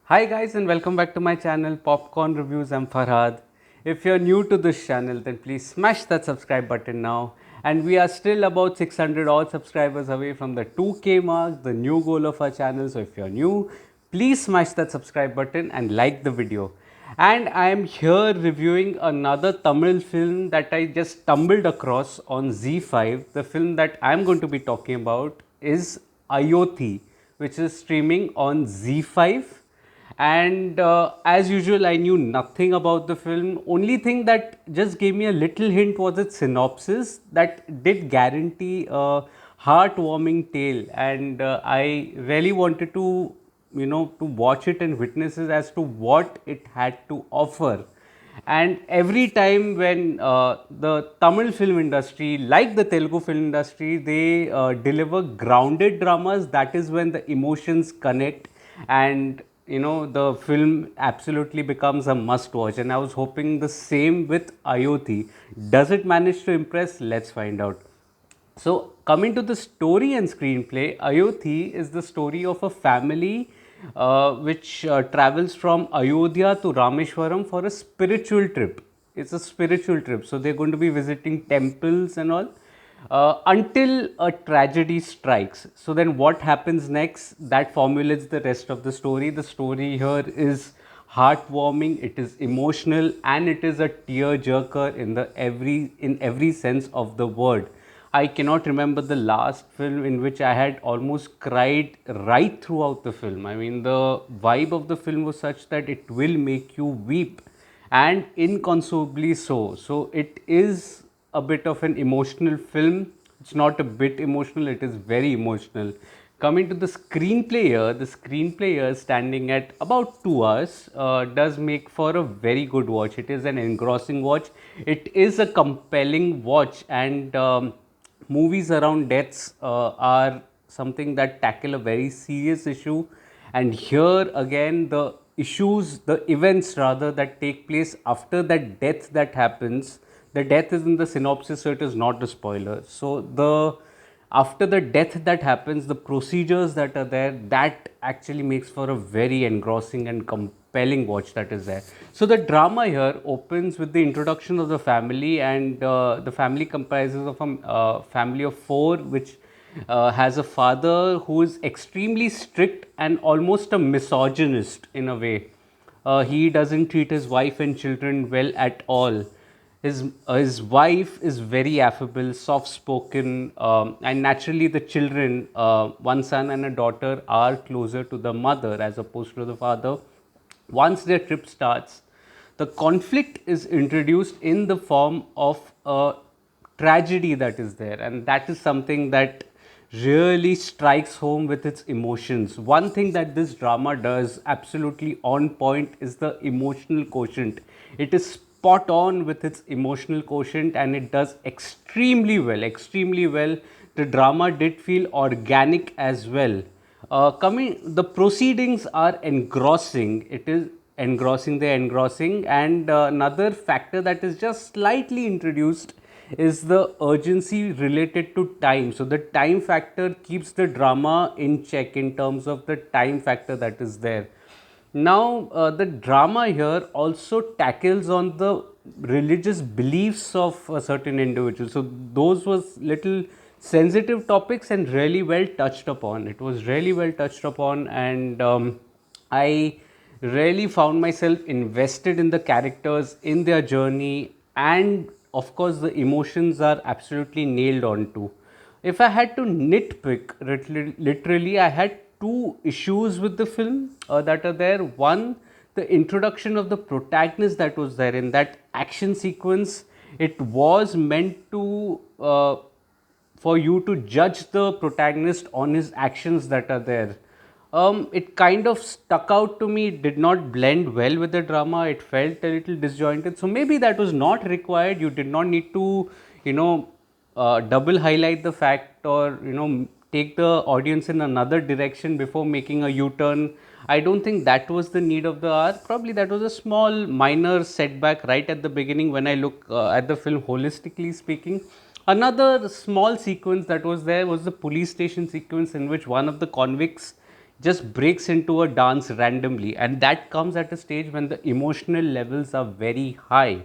Hi guys and welcome back to my channel Popcorn Reviews. I'm Farhad. If you're new to this channel then please smash that subscribe button now, and we are still about 600 odd subscribers away from the 2k mark, the new goal of our channel. So if you're new, please smash that subscribe button and like the video. And I am here reviewing another Tamil film that I just stumbled across on Z5. The film that I'm going to be talking about is Ayothi, which is streaming on Z5. And as usual, I knew nothing about the film. Only thing that just gave me a little hint was its synopsis that did guarantee a heartwarming tale, and I really wanted to, to watch it and witness it as to what it had to offer. And every time when the Tamil film industry, like the Telugu film industry, they deliver grounded dramas, that is when the emotions connect, and the film absolutely becomes a must watch. And I was hoping the same with Ayothi. Does it manage to impress? Let's find out. So, coming to the story and screenplay, Ayothi is the story of a family which travels from Ayodhya to Rameshwaram for a spiritual trip. It's a spiritual trip, so they're going to be visiting temples and all until a tragedy strikes. So, then what happens next? That formulates the rest of the story. The story here is heartwarming, it is emotional, and it is a tear jerker in every sense of the word. I cannot remember the last film in which I had almost cried right throughout the film. I mean, the vibe of the film was such that it will make you weep, and inconsolably so. So, it is a bit of an emotional film. It's not a bit emotional, it is very emotional. Coming to the screenplay here, the screenplay here standing at about 2 hours does make for a very good watch. It is an engrossing watch. It is a compelling watch, and movies around deaths are something that tackle a very serious issue. And here again, the issues, the events rather, that take place after that death that happens. The death is in the synopsis, so it is not a spoiler. So the after the death that happens, the procedures that are there, that actually makes for a very engrossing and compelling watch that is there. So the drama here opens with the introduction of the family, and the family comprises of a family of four, which has a father who is extremely strict and almost a misogynist in a way. He doesn't treat his wife and children well at all. His wife is very affable, soft spoken, and naturally the children, one son and a daughter, are closer to the mother as opposed to the father. Once their trip starts, the conflict is introduced in the form of a tragedy that is there, and that is something that really strikes home with its emotions. One thing that this drama does absolutely on point is the emotional quotient. It is spot on with its emotional quotient, and it does extremely well, extremely well. The drama did feel organic as well. Coming, the proceedings are engrossing. It is engrossing, they're engrossing. And another factor that is just slightly introduced is the urgency related to time. So the time factor keeps the drama in check in terms of the time factor that is there. Now, the drama here also tackles on the religious beliefs of a certain individual. So those was little sensitive topics and really well touched upon. It was really well touched upon, and I really found myself invested in the characters, in their journey, and of course the emotions are absolutely nailed on to. If I had to nitpick, literally, I had two issues with the film that are there. One, the introduction of the protagonist that was there in that action sequence. It was meant to for you to judge the protagonist on his actions that are there. It kind of stuck out to me. It did not blend well with the drama. It felt a little disjointed. So maybe that was not required. You did not need to, double highlight the fact, or take the audience in another direction before making a U-turn. I don't think that was the need of the hour. Probably that was a small minor setback right at the beginning when I look at the film holistically speaking. Another small sequence that was there was the police station sequence, in which one of the convicts just breaks into a dance randomly, and that comes at a stage when the emotional levels are very high.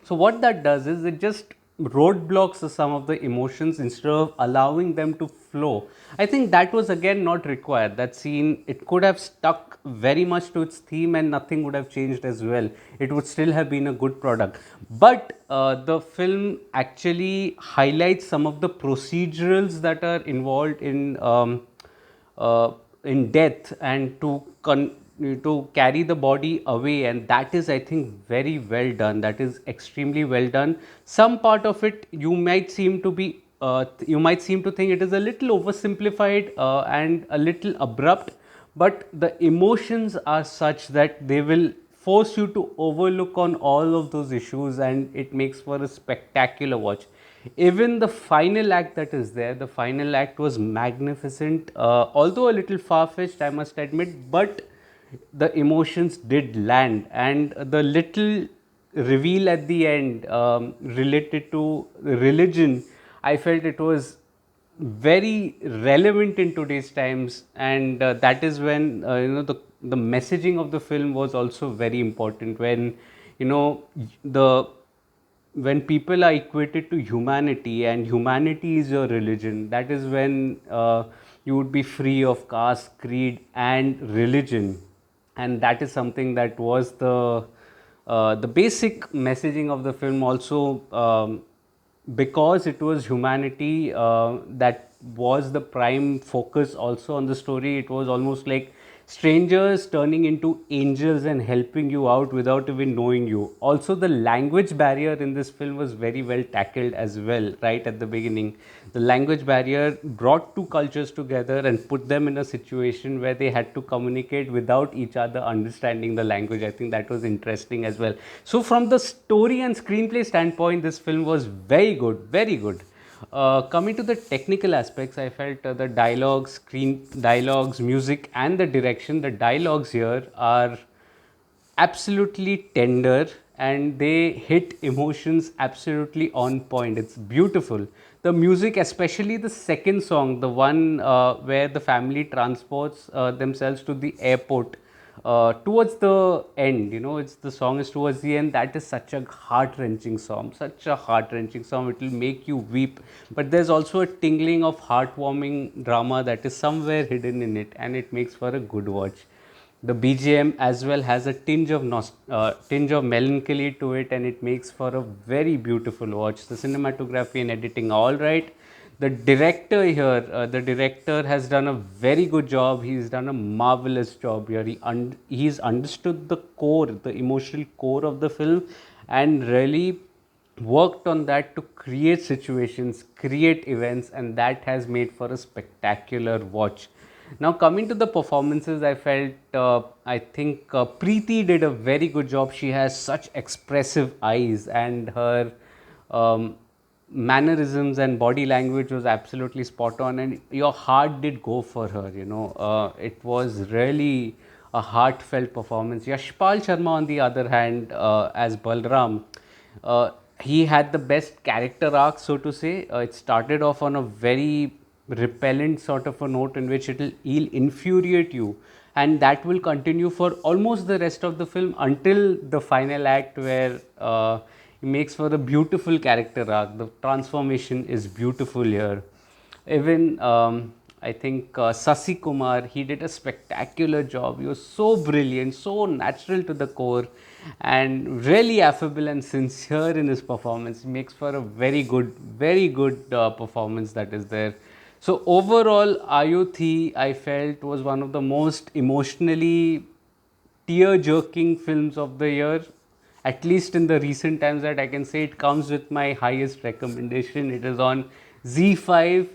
So what that does is it just roadblocks some of the emotions instead of allowing them to flow. I think that was again not required. That scene, it could have stuck very much to its theme and nothing would have changed as well. It would still have been a good product. But the film actually highlights some of the procedurals that are involved in death and to carry the body away, and that is, I think, very well done. That is extremely well done. Some part of it you might seem to be you might seem to think it is a little oversimplified and a little abrupt, but the emotions are such that they will force you to overlook on all of those issues, and it makes for a spectacular watch. Even the final act that is there, the final act was magnificent, although a little far-fetched, I must admit, but the emotions did land, and the little reveal at the end related to religion, I felt it was very relevant in today's times, and that is when the messaging of the film was also very important. When the when people are equated to humanity and humanity is your religion, that is when you would be free of caste, creed and religion. And that is something that was the basic messaging of the film also. Because it was humanity that was the prime focus also on the story. It was almost like strangers turning into angels and helping you out without even knowing you. Also, the language barrier in this film was very well tackled as well. Right at the beginning, the language barrier brought two cultures together and put them in a situation where they had to communicate without each other understanding the language. I think that was interesting as well. So from the story and screenplay standpoint, this film was very good, very good. Coming to the technical aspects, I felt the dialogues, screen dialogues, music, and the direction. The dialogues here are absolutely tender and they hit emotions absolutely on point. It's beautiful. The music, especially the second song, the one where the family transports themselves to the airport towards the end, it's the song is towards the end. That is such a heart-wrenching song, such a heart-wrenching song. It will make you weep, but there's also a tingling of heartwarming drama that is somewhere hidden in it, and it makes for a good watch. The BGM as well has a tinge of melancholy to it, and it makes for a very beautiful watch. The cinematography and editing, all right. The director here, the director has done a very good job. He's done a marvelous job here. He's understood the core, the emotional core of the film, and really worked on that to create situations, create events, and that has made for a spectacular watch. Now, coming to the performances, I felt I think Preeti did a very good job. She has such expressive eyes, and her mannerisms and body language was absolutely spot on, and your heart did go for her. It was really a heartfelt performance. Yashpal Sharma, on the other hand, as Balram, he had the best character arc, so to say. It started off on a very repellent sort of a note in which he'll infuriate you, and that will continue for almost the rest of the film until the final act, where he makes for a beautiful character arc. The transformation is beautiful here. Even I think Sasikumar, he did a spectacular job. He was so brilliant, so natural to the core, and really affable and sincere in his performance. He makes for a very good performance that is there. So overall, Ayothi, I felt, was one of the most emotionally tear-jerking films of the year, at least in the recent times that I can say. It comes with my highest recommendation. It is on Z5.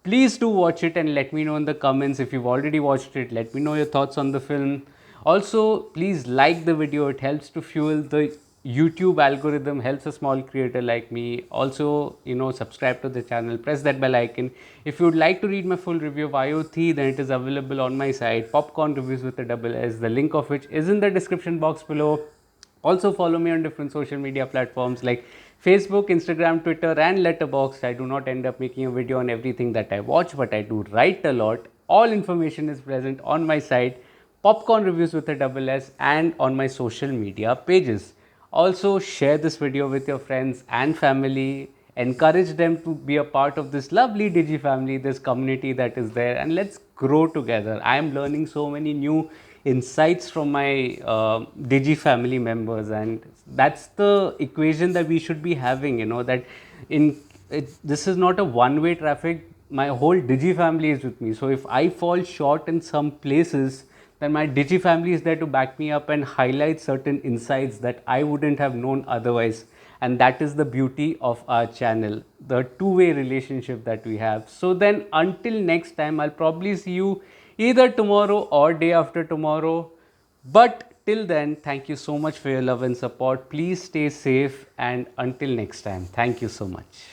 Please do watch it and let me know in the comments. If you've already watched it, let me know your thoughts on the film. Also, please like the video. It helps to fuel the YouTube algorithm, helps a small creator like me. Also, subscribe to the channel, press that bell icon. If you would like to read my full review of Ayothi, then it is available on my site, Popcorn Reviews with a double S, the link of which is in the description box below. Also follow me on different social media platforms like Facebook, Instagram, Twitter and Letterboxd. I do not end up making a video on everything that I watch, but I do write a lot. All information is present on my site, Popcorn Reviews with a double S, and on my social media pages. Also, share this video with your friends and family. Encourage them to be a part of this lovely Digi family, this community that is there, and let's grow together. I am learning so many new insights from my Digi family members, and that's the equation that we should be having. That this is not a one-way traffic. My whole Digi family is with me. So if I fall short in some places, then my Digi family is there to back me up and highlight certain insights that I wouldn't have known otherwise. And that is the beauty of our channel, the two-way relationship that we have. So then until next time, I'll probably see you either tomorrow or day after tomorrow. But till then, thank you so much for your love and support. Please stay safe, and until next time, thank you so much.